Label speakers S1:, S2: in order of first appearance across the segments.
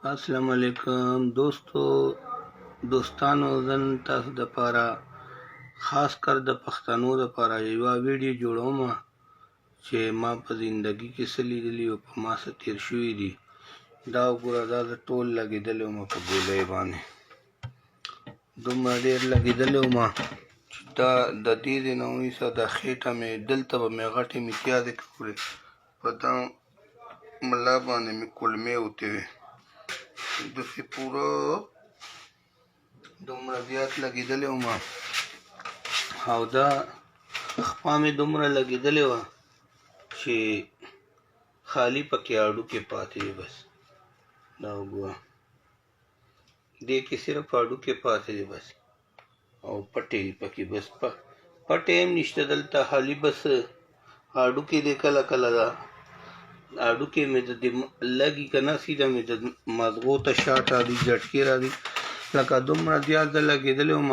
S1: السلام علیکم دوستانو زن تاسو د پاره خاص کر د پښتنو د پاره یو ویډیو جوړوم چې ما په زندگی کې څه لیدلي او په ما څه تیر شوي دي. دا وګوره، دا د ټول لګېدلی وم په ګولۍ باندې، دومره ډېر لګېدلی وم چې دا د دې ځای نه ونیسه دا خېټه مې دلته به مې غټې متیازې کړې، په دا ملا باندې مې کولمې وتې وې، داسې پوره دومره زیات لګېدلی وم او دا خپه مې دومره لګېدلې وه چې خالي پکې هډوکې پاتې دي. بس دا وګوره، دې کې صرف هډوکې پاتې دي بس، او پټې دي پکې، بس پټې هم نشته دلته، خالي بس هډوکې دي. کله کله دا هډوکې مې د لګي که نه سیده مې د مغزو ته شاټ راځي، جټکې راځي، لکه دومره زیات زه لګېدلی وم.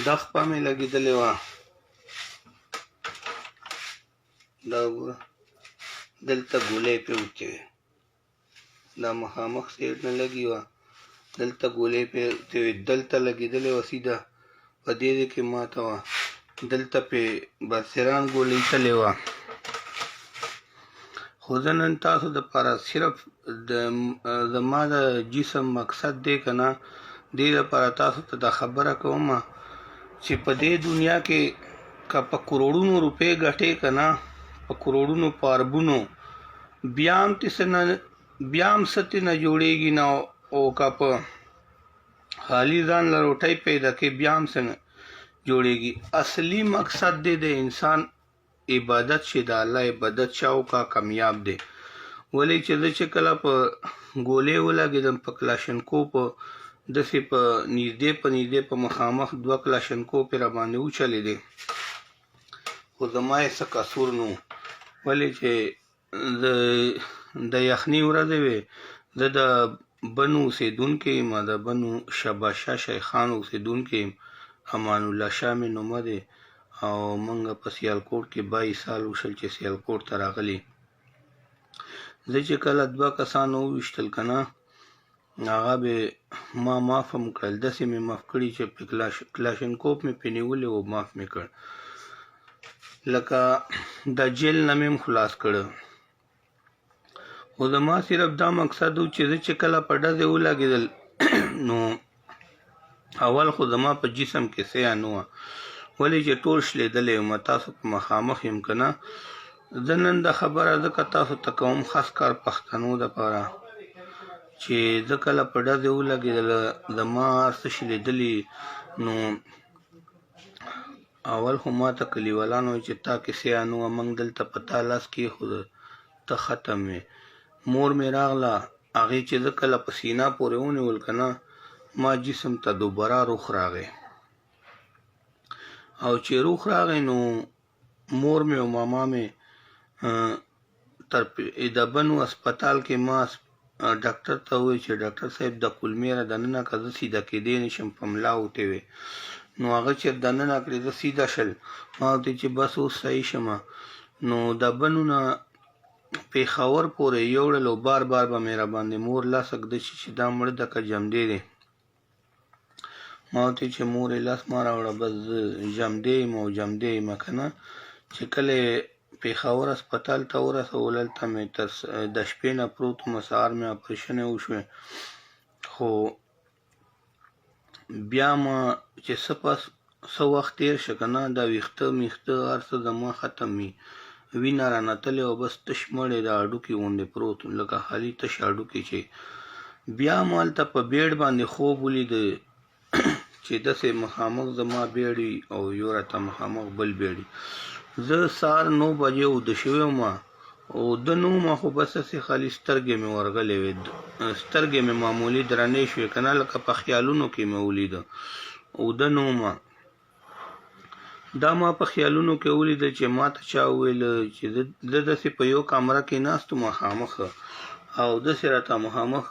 S1: دا خپه مې لګېدلې وه. دا وګوره، دلته ګولۍ پرې وتې وې، دا مخامخ سیټ نه لګي وه، دلته ګولۍ پرې وتې وې، دلته لګېدلې وه سیده په دې ځای کې ماته وه، دلته پرې برسېران ګولۍ تلې وه. خو زه نن تاسو دپاره صرف زما د جسم مقصد دی که نه، دې دپاره تاسو ته دا خبره کوم چې په دې دنیا کې که په کروڑونو روپۍ ګټې که نه، په کروڑونو په اربونو، بیا هم څه ترې نه جوړېږي نه، او که په خالي ځان له روټۍ پیدا کوي بیا هم څه نه جوړېږي. اصلي مقصد دی د انسان عبادت چې د الله عبادت چا وکړه کامیاب دی. ولې چې زه چې کله په ګولۍ ولګېدم په کلاشنکوف داسې په نږدې په مخامخ 2 کلاشنکوف یې راباندې وچلېدې، خو زما یې څه قصور نه و. ولې چې د یخني ورځې وې، زه د بنو اوسېدونکی یم، د بنو شباشاه شیخان اوسېدونکی یم، امان الله شاه مې نومه دی، او موږ په سیالکوټ کې 22 سال وشول چې سیالکوټ ته راغلي. زه چې کله 2 کسان وویشتل که نه، هغه به ما معاف هم کړل، داسې مې معاف کړي چې په کلاشنکوف مې پرې نیولې و، معاف مې کړ، لکه د جیل نه مې هم خلاص کړه. خو زما صرف دا مقصد و چې زه چې کله په ډزې ولګېدل نو اول خو زما په جسم کې څه یا نه وه، ولې چې ټول شلېدلی یم، تاسو په مخامخ یم که نه. زه نن دا خبره ځکه تاسو ته کوم خاص کار پښتنو دپاره چې زه کله په ډزې ولګېدله زما هر څه شلېدلي، نو اول خو ما ته کلیوالانو وایي چې تا کې څه یا نه وه، موږ دلته په تا لاس کېښوده ته ختم وې. مور مې راغله، هغې چې زه کله په سینا پورې ونیول که نه، ما جسم ته دوباره روح راغی، او چې روح راغی نو مور مې او ماما مې د بنو اسپتال کې ما ډاکټر ته وویل چې ډاکټر صاحب د کولمې را دننه که زه سیده کېدی نه شم، په ملا وتې وې. نو هغه چې دننه کړې زه سیده شل، ما ورته چې بس اوس صحیح شمه. نو د بنو نه پېښور پورې یوړل، او بار بار به مې راباندې مور لاس ږده چې دا مړه ده که جمدی دی. ما ورته چې مور یې لاس ما راوړه، بس زه جمدی یم او جمدی یم که نه. چې کله یې پېښور اسپتال ته ورسول، هلته مې د شپې نه پروت وم، سهار مې اپرېشن وشوې، خو بیا ما چې څه وخت تېر شه که نه، دا ویښته میښته هر څه زما ختم وي، وینه رانتلې وه، بس تش مړی د هډوکي غوندې پروت وم، لکه خالي تش هډوکي. چې بیا ما هلته په بیډ باندې خوب ولیده چې داسې مخامخ زما بیډ وي او یو راته مخامخ بل بیډ وي. زه سهار 9 بجې اوده شوی وم، اوده نه وم، خو بس هسې خالي سترګې مې ورغلې وې، سترګې مې معمولي درنې شوې که نه، لکه په خیالونو کې مې ولیده، اوده نه وم. دا ما په خیالونو کې ولیده چې ما ته چا وویل چې زه داسې په یو کمره کې ناست وم مخامخ، او داسې راته مخامخ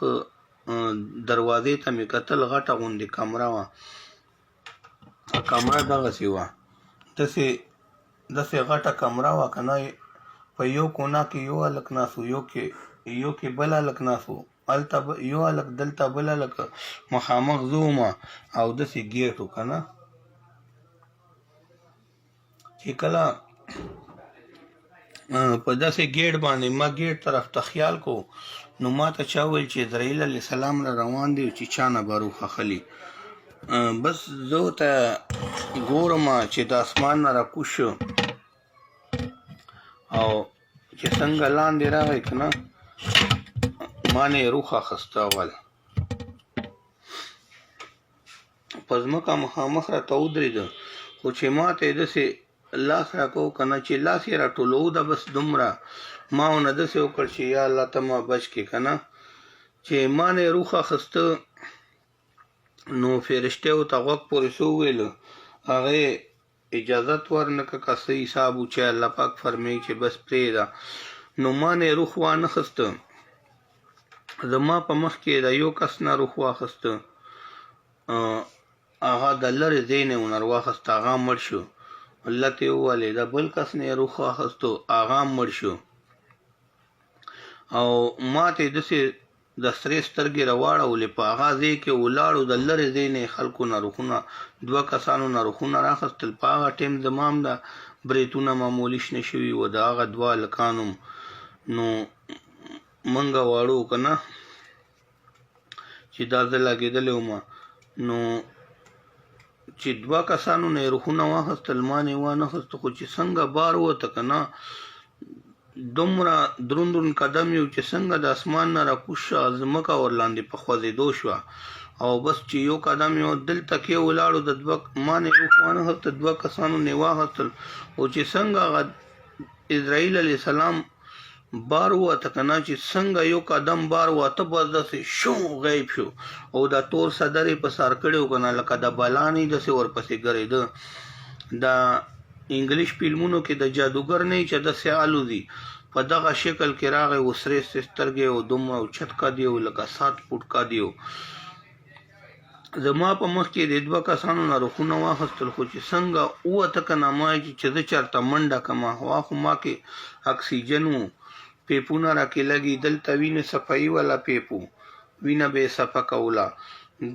S1: دروازې ته مې کتل، غټه غوندې کمره وه، کمره دغسې وه، داسې غټه کمره وه که نه، په یو کونا کې یو هلک ناست و، یو کې یو کې بل هلک ناست و، هلته یو هلک دلته بل هلک مخامخ زه وم او داسې ګیټ و که نه. چې کله په داسې ګیټ باندې ما ګیټ طرف ته خیال کو، نو ما ته چا وویل چې اسرائیل علیه السلام را روان دی چې چا نه به روخخلي. بس زه ورته ګورم چې د اسمان نه راکوز شو او چې څنګه لاندې راغی که نه، ما نه یې روخ اخیسته اول. په ځمکه مخامخ راته ودرېده، خو چې ما ته یې داسې لاس راکو که نه، چې لاس یې راټولو ده بس دومره ما ونه داسې وکړ چې یا الله ته ما بچ کړې که نه. چې ما نه یې روخ اخیسته نو فرشتې ورته غوږ پورې څه وویل، هغې اجازت ورنکړه که څه حساب و چې الله پاک فرمایي چې بس پرېږده. نو ما نه یې روح وانخیسته، زما په مخ کې د یو کس نه روح واخیسته، هغه د لرې ځای نه یې ونه راواخیسته، هغه مړ شو. الله ته یې وویلې د بل کس نه یې روح واخیستو، هغه مړ شو. او ما ته یې داسې د سرې سترګې راواړولې، په هغه ځای کې ولاړو، د لرې ځای نه یې خلکو نه روحونه، دوه کسانو نه روحونه راخیستل. په هغه ټایم زما هم د بریتونه معمولي شنه شوي وو، د هغه دوه هلکانو. نو منګه واړو که نه چې دا زه لګېدلی وم، نو چې دوه کسانو نه یې روحونه واخیستل، ما نه یې وانخیسته. خو چې څنګه بار ووته که نه، دومره دروند دروند قدم یو چې څنګه د اسمان نه راکوز شه، ځمکه ورلاندې په خوځېدو شوه. او بس چې یو قدم یو دلته کې ولاړو، د دوه ما نه یې روح وانخیسته، دوه کسانو نه یې واخیستل. او چې څنګه هغه اسرائیل علیه السلام بار ووته که نه، چې څنګه یو قدم بار ووته بس داسې شو غیب شو. او دا تور صدر یې په سر کړی و که نه، لکه د بلا نه یې داسې ورپسې ګرېده. د انګلیش فلمونو کې د جادوګر نه یي چې داسې الوځي، په دغه شکل کې راغی، و سرې سرې سترګې او دومره اوچت قد یې و لکه 7 فوټ قد یې و. زما په مخ کې د دوه کسانو نه روحونه واخیستل. خو چې څنګه ووته که نه، ما چې زه چېرته منډه کړمه، هوا خو ما کې اکسیجن و، پیپونه راکې لګي، دلته وینې صفایي والا پیپ و، وینه به یې صفه کوله،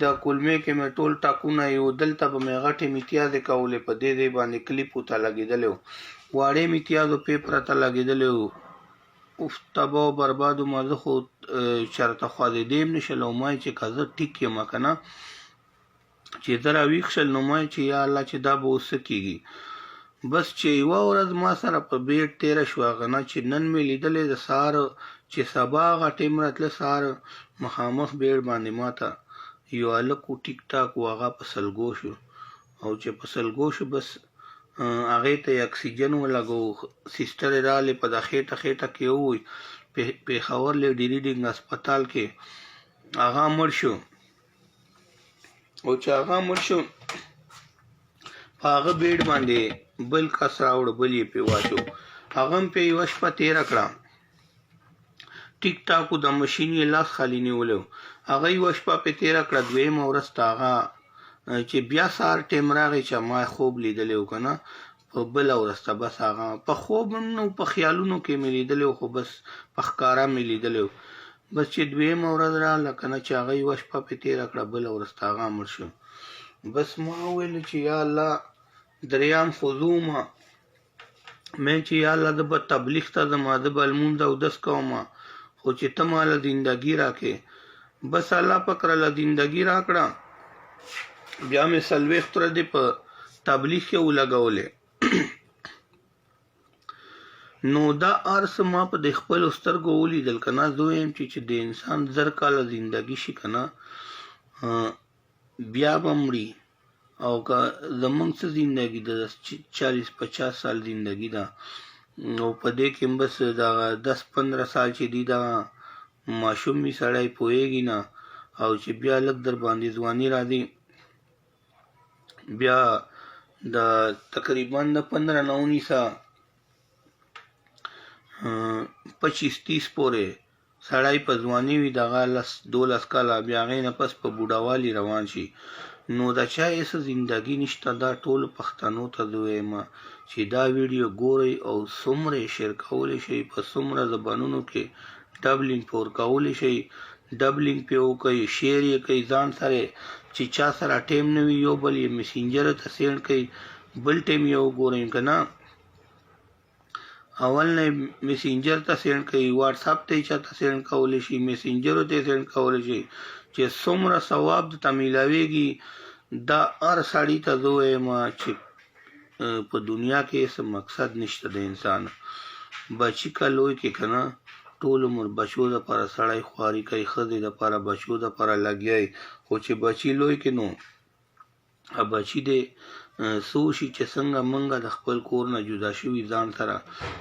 S1: د کولمې کې مې ټول ټاکونه یو، دلته به مې غټې میتیازې کولې، په دې ځای باندې کلیپ ورته لګېدلی و، واړې میتیازو پیپ راته لګېدلی و. اوف تباه و برباد وم، زه خو چېرته خوځېدی هم نه شل. او ما چې که زه ټیک یم که نه، چې زه راویښ شل، نو ما چې یا الله چې دا به اوس څه کېږي. بس چې یوه ورځ ما سره په بیډ تېره شوه هغه نه، چې نن مې لیدلی د سهار چې سبا هغه ټایم راتله، سهار مخامخ بیډ باندې ما ته یو هلک و، ټیک ټاک و، هغه په سلګو شو. او چې په سلګو شو، بس هغې ته یې اکسیجن ولګو، سیسټر یې راغلې، په دا خېټه خېټه کې ووی، پېښور لیډي ریډینګ هسپتال کې هغه مړ شو. او چې هغه مړ شو، په هغه بیډ باندې بل کس راوړ، بل یې پې واچو، هغه هم پې یوه شپه تېره کړه. ټیک ټاک و، د مشین یې لاس خالي نیولی و، هغه یوه شپه پې تېره کړه. دویمه ورځ ته هغه چې بیا سهار ټایم راغی چې ما خوب لیدلی و که نه، په بله ورځ ته بس هغه په خوب هم نه، په خیالونو کې مې لیدلی و، خو بس په ښکاره مې لیدلی و. بس چې دویمه ورځ راغله که نه، چې هغه یوه شپه پې تېره کړه، بله ورځ ته هغه مړ شو. بس ما وویل چې یا الله درېیم خو زه ومه، مې چې یا الله زه به تبلیغ ته ځم، زه به لمونځ اودس کوم، خو چې ته ماله زندګي راکړې. بس الله پاک راله زندګي راکړه. بیا مې 40 ورځې په تبلیغ کې ولګولې. نو دا هر څه ما په د خپلو سترګو ولیدل که نه. زه وایم چې د انسان 1000 کاله زندګي شي که نه، بیا به مري. او که زمونږ څه زندګي ده، 40-50 سال زندګي ده، او په دې کې بس دغه 10-15 سال چې دي دا ماشوم وي، سړی پوهېږي نه. او چې بیا لږ در باندې ځواني راځي، بیا د تقریبا د 15-19-25-30 پورې سړی په ځواني وي، دغه 10-12 کاله، بیا هغې نه پس په بوډاوالي روان شي. نو د چا هېڅ زندګي نشته. دا ټولو پښتنو ته زه وایم چې دا ویډیو ګورئ او څومره یې شیر کولی شئ، په څومره زبانونو کې ډبلینګ په ورکولی شئ ډبلینګ پې وکئ شیر یې کوئ ځان سره چې چا سره ټیم نه وي یو بل یې مسینجر ته سینډ کوئ بل ټیم یې وګورئ که نه اول نه مسینجر ته سینډ کوي واټساپ ته یې چاته سینډ کولی شي مسینجرو ته یې سینډ کولی شي چې څومره ثواب درته میلاویږي دا هر سړي ته زه وایم چې په دنیا کې هېڅ مقصد نشته د انسان بچي که لوی کې که نه ټول عمر بچو دپاره سړی خواري کوي ښځې دپاره بچو دپاره لګیا وي خو چې بچي لوی کې نو بچي دی څه وشي چې څنګه موږ د خپل کور نه جدا شوي ځان سره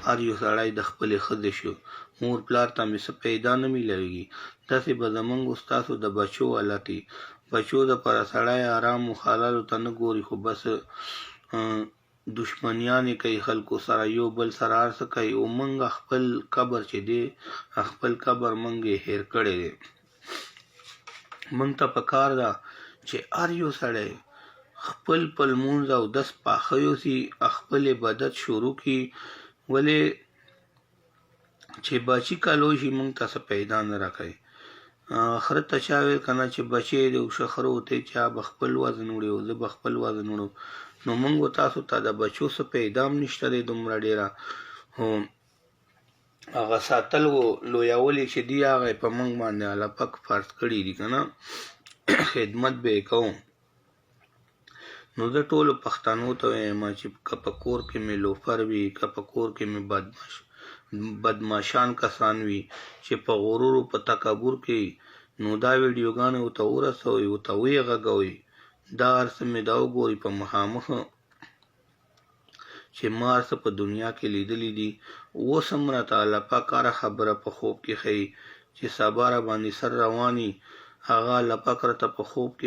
S1: هر یو سړی د خپلې ښځې شو مور پلار ته مې څه پیدا نه میلاویږي داسې به زموږ ستاسو د بچو حالت وي بچو دپاره سړی آرام و حلالو ته نه ګوري خو بس دشمنیانې کوي خلکو سره یو بل سره هر څه کوي او موږ خپل قبر چې دی خپل قبر موږ یې هیر کړی دی موږ ته پکار ده چې هر یو سړی خپل لمونځ او اودس پاخه یوسي خپل عبادت شروع کړي ولې چې بچي که لوی شي موږ ته څه پیدا نه راکوي خره ته چا ویل که نه چې بچی دی اوښه خره وتی چا به خپل وزن وړي او زه به خپل وزن وړم نو موږ تاسو ته د بچو څه پیدا هم نشته دی دومره ډېره خو هغه ساتل و لویول یې چې دي هغه یې په موږ باندې الله پاک فرض کړي دي که نه خدمت به یې کوو نو زه ټولو پښتنو ته وایم چې که په کور کې مې لوفر وي که په کور کې مې بدماشان کسان وي چې په غرور په تکبر کې نو دا ویډیوګانې ورته ورسوئ ورته ویې غږوئ دا هر څه مې دا وګورئ په مخامخ چې ما هر څه په دنیا کې لیدلي دي اوس هم راته الله پاک هره خبره په خوب کې ښیي چې سبا را باندې سر رواني هغه الله پاک راته په خوب کې